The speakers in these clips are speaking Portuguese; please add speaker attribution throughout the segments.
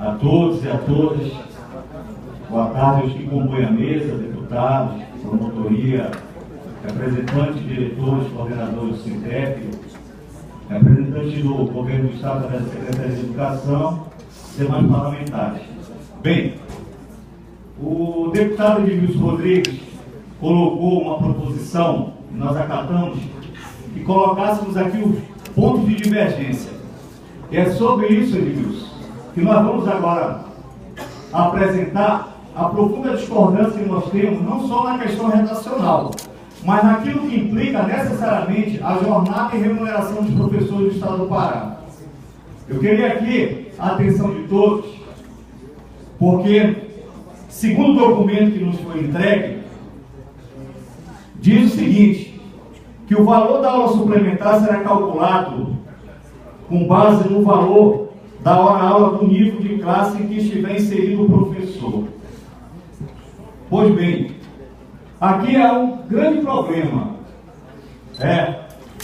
Speaker 1: a todos e a todas. Boa tarde aos que compõem a mesa, deputados, promotoria, representantes, diretores, coordenadores do Sintep, representantes do Governo do Estado, da Secretaria de Educação, demais parlamentares. Bem, o deputado Edmilson Rodrigues colocou uma proposição, e nós acatamos, que colocássemos aqui os pontos de divergência. E é sobre isso, Edmilson, que nós vamos agora apresentar a profunda discordância que nós temos, não só na questão redacional, mas naquilo que implica necessariamente a jornada e remuneração dos professores do Estado do Pará. Eu queria aqui a atenção de todos, porque, segundo o documento que nos foi entregue, diz o seguinte, que o valor da aula suplementar será calculado com base no valor da hora-aula do nível de classe em que estiver inserido o professor. Pois bem, aqui há um grande problema,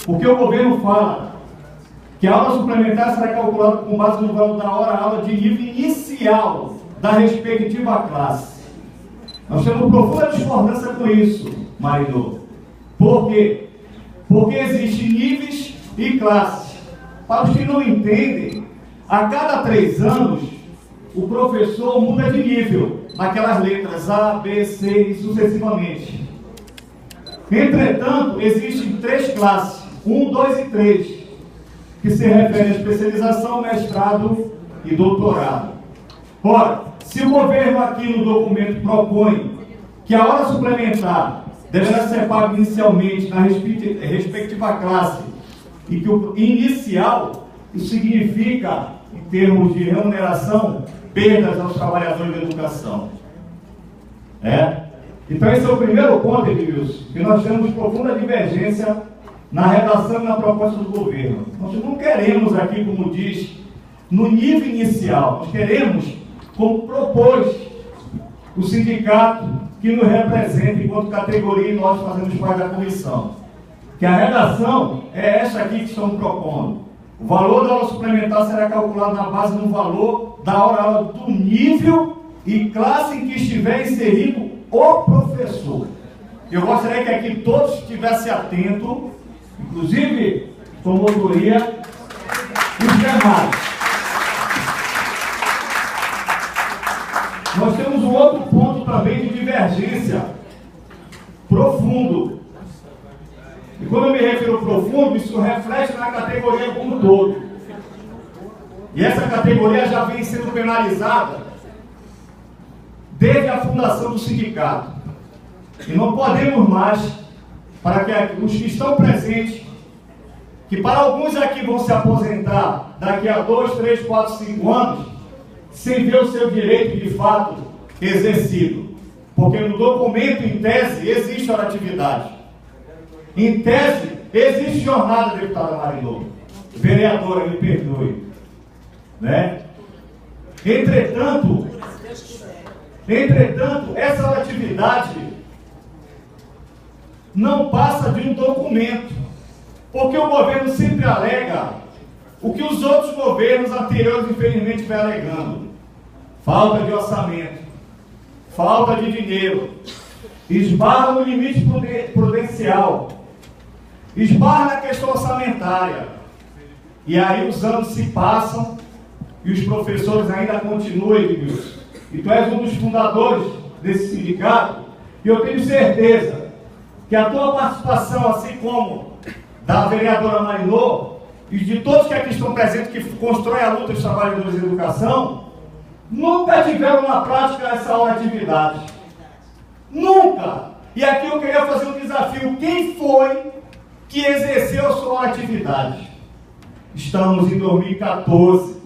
Speaker 1: porque o governo fala que a aula suplementar será calculada com base no valor da hora-aula de nível inicial da respectiva classe. Nós temos profunda discordância com isso, Marinô. Por quê? Porque existem níveis e classes. Para os que não entendem, a cada 3 anos, o professor muda de nível, naquelas letras A, B, C e sucessivamente. Entretanto, existem 3 classes, 1, 2 e 3, que se referem à especialização, mestrado e doutorado. Ora, se o governo aqui no documento propõe que a hora suplementar deverá ser paga inicialmente na respectiva classe e que o inicial, isso significa, em termos de remuneração, perdas aos trabalhadores da educação. Então esse é o primeiro ponto, Edmilson, que nós temos profunda divergência na redação e na proposta do governo. Nós não queremos aqui, como diz, no nível inicial, nós queremos, como propôs o sindicato que nos representa enquanto categoria, e nós fazemos parte da comissão, que a redação é esta aqui que estão propondo. O valor da aula suplementar será calculado na base do valor da hora-aula do nível e classe em que estiver inserido o professor. Eu gostaria que aqui todos estivessem atentos, inclusive promotoria e os demais. Nós temos um outro ponto também de divergência profundo. E quando eu me refiro profundo, isso reflete na categoria como um todo. E essa categoria já vem sendo penalizada desde a fundação do sindicato. E não podemos mais, para que os que estão presentes, que para alguns aqui vão se aposentar daqui a 2, 3, 4, 5 anos, sem ver o seu direito de fato exercido. Porque no documento, em tese, existe oratividade. Em tese, existe jornada, deputada Marinô. Vereadora, me perdoe. Entretanto, essa oratividade não passa de um documento. Porque o governo sempre alega o que os outros governos anteriores, infelizmente, vêm alegando. Falta de orçamento, falta de dinheiro, esbarra no limite prudencial, esbarra na questão orçamentária. E aí os anos se passam e os professores ainda continuam, Edmilson. E tu és um dos fundadores desse sindicato, e eu tenho certeza que a tua participação, assim como da vereadora Marinô, e de todos que aqui estão presentes, que constroem a luta dos trabalhadores da educação, nunca tiveram na prática essa oratividade. Nunca! E aqui eu queria fazer um desafio. Quem foi que exerceu a sua atividade? Estamos em 2014.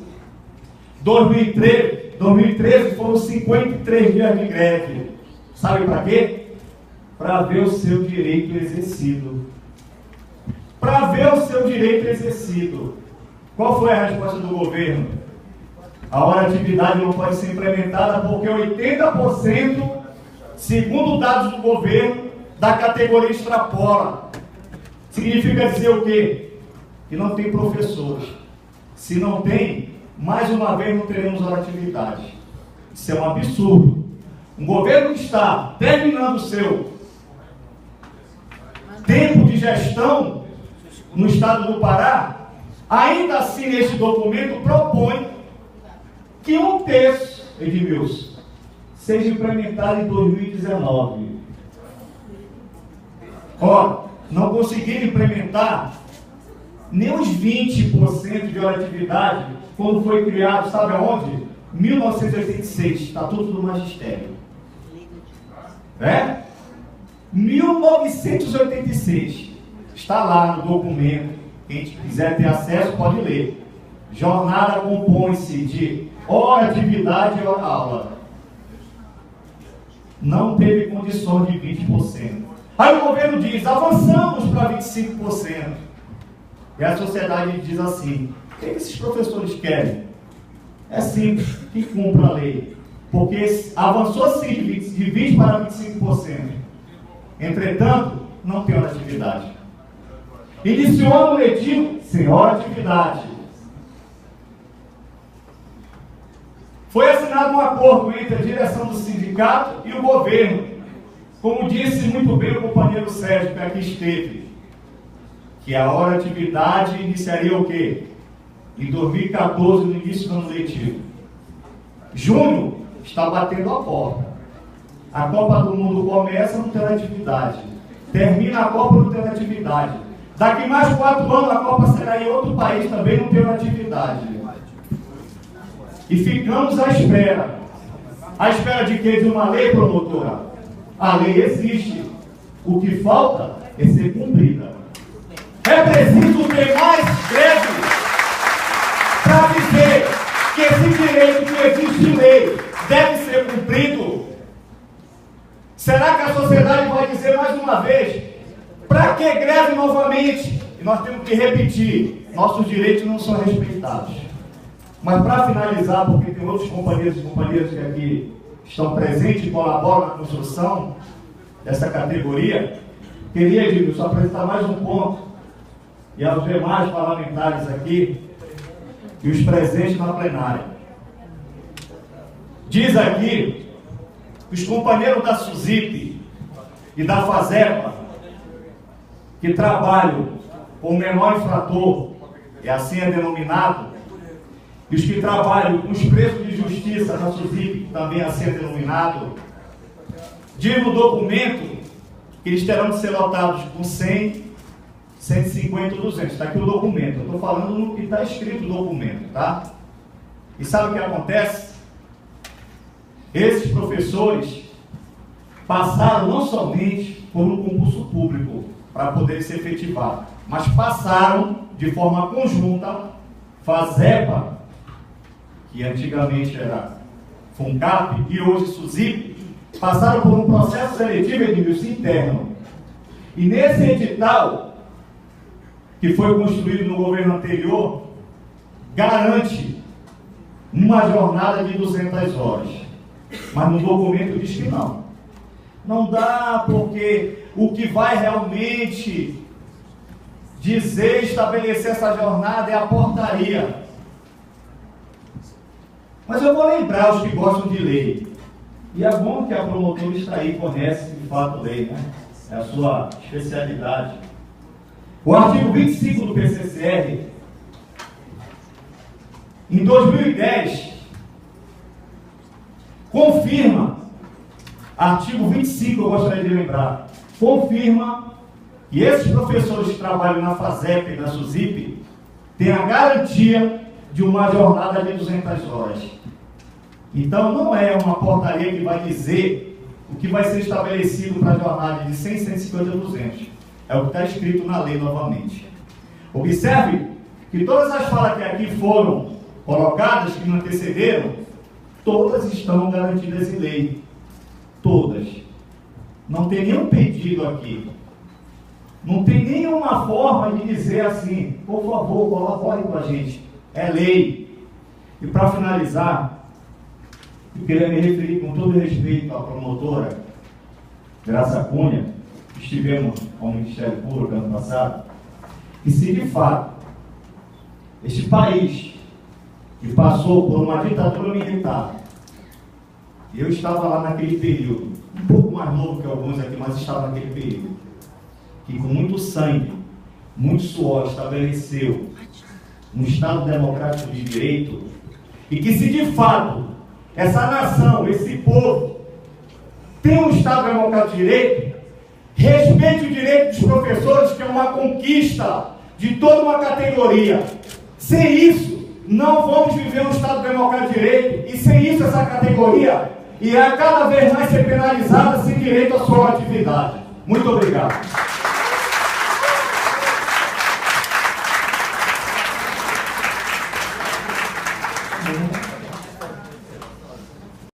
Speaker 1: 2013 foram 53 dias de greve. Sabe para quê? Para ver o seu direito exercido. Para ver o seu direito exercido. Qual foi a resposta do governo? A oratividade não pode ser implementada porque 80%, segundo dados do governo, da categoria extrapola. Significa dizer o quê? Que não tem professores. Se não tem, mais uma vez não teremos rotatividade. Isso é um absurdo. Um governo que está terminando o seu tempo de gestão no estado do Pará, ainda assim neste documento propõe que 1/3, Edmilson, seja implementado em 2019. Ora, não conseguiram implementar nem os 20% de atividade quando foi criado, sabe aonde? 1986, Estatuto do Magistério. 1986. Está lá no documento. Quem quiser ter acesso pode ler. Jornada compõe-se de hora atividade e hora aula. Não teve condições de 20%. Aí o governo diz, avançamos para 25%. E a sociedade diz assim, o que esses professores querem? É simples, que cumpra a lei. Porque avançou sim de 20% para 25%. Entretanto, não tem hora atividade. Iniciou ano letivo sem hora atividade. Foi assinado um acordo entre a direção do sindicato e o governo. Como disse muito bem o companheiro Sérgio, que aqui esteve, que a hora atividade iniciaria o quê? Em 2014, no início do ano letivo. Junho está batendo a porta. A Copa do Mundo começa, não tem atividade. Termina a Copa, não tem atividade. Daqui mais 4 anos a Copa será em outro país, também não tem atividade. E ficamos à espera. À espera de quê? De uma lei, promotora? A lei existe. O que falta é ser cumprida. É preciso ter mais greve para dizer que esse direito que existe em lei deve ser cumprido. Será que a sociedade vai dizer mais uma vez, para que greve novamente? E nós temos que repetir, nossos direitos não são respeitados. Mas para finalizar, porque tem outros companheiros e companheiras que aqui estão presentes e colaboram na construção dessa categoria, queria, Edmilson, apresentar mais um ponto, e aos demais parlamentares aqui, e os presentes na plenária. Diz aqui que os companheiros da SUSIP e da FASEPA, que trabalham com o menor infrator, e assim é denominado, e os que trabalham com os preços de justiça da SUSIP, que também assim é denominado, diz no documento que eles terão de ser lotados com 100, 150 ou 200. Está aqui o documento. Eu estou falando no que está escrito no documento, tá? E sabe o que acontece? Esses professores passaram não somente por um concurso público para poder se efetivar, mas passaram de forma conjunta, FASEPA, que antigamente era FUNCAP e hoje SUSIP, passaram por um processo seletivo, Edmilson, interno. E nesse edital, que foi construído no governo anterior, garante uma jornada de 200 horas. Mas no documento diz que não. Não dá, porque o que vai realmente dizer, estabelecer essa jornada é a portaria. Mas eu vou lembrar os que gostam de lei. E é bom que a promotora está aí, conhece de fato lei, né? É a sua especialidade. O artigo 25 do PCCR, em 2010, confirma, artigo 25, eu gostaria de lembrar, confirma que esses professores que trabalham na FASEP e na SUSIP têm a garantia de uma jornada de 200 horas. Então, não é uma portaria que vai dizer o que vai ser estabelecido para a jornada de 100, 150, 200. É o que está escrito na lei novamente. Observe que todas as falas que aqui foram colocadas, que me antecederam, todas estão garantidas em lei. Todas. Não tem nenhum pedido aqui. Não tem nenhuma forma de dizer assim, por favor, colabore com a gente. É lei. E para finalizar, eu queria me referir com todo respeito à promotora Graça Cunha, que estivemos com o Ministério Público ano passado, e se de fato este país e passou por uma ditadura militar. Eu estava lá naquele período, um pouco mais novo que alguns aqui, mas estava naquele período, que com muito sangue, muito suor, estabeleceu um Estado democrático de direito, e que se de fato essa nação, esse povo, tem um Estado democrático de direito, respeite o direito dos professores, que é uma conquista de toda uma categoria. Sem isso, não vamos viver um Estado democrático de direito, e sem isso essa categoria irá cada vez mais ser penalizada sem direito à sua atividade. Muito obrigado.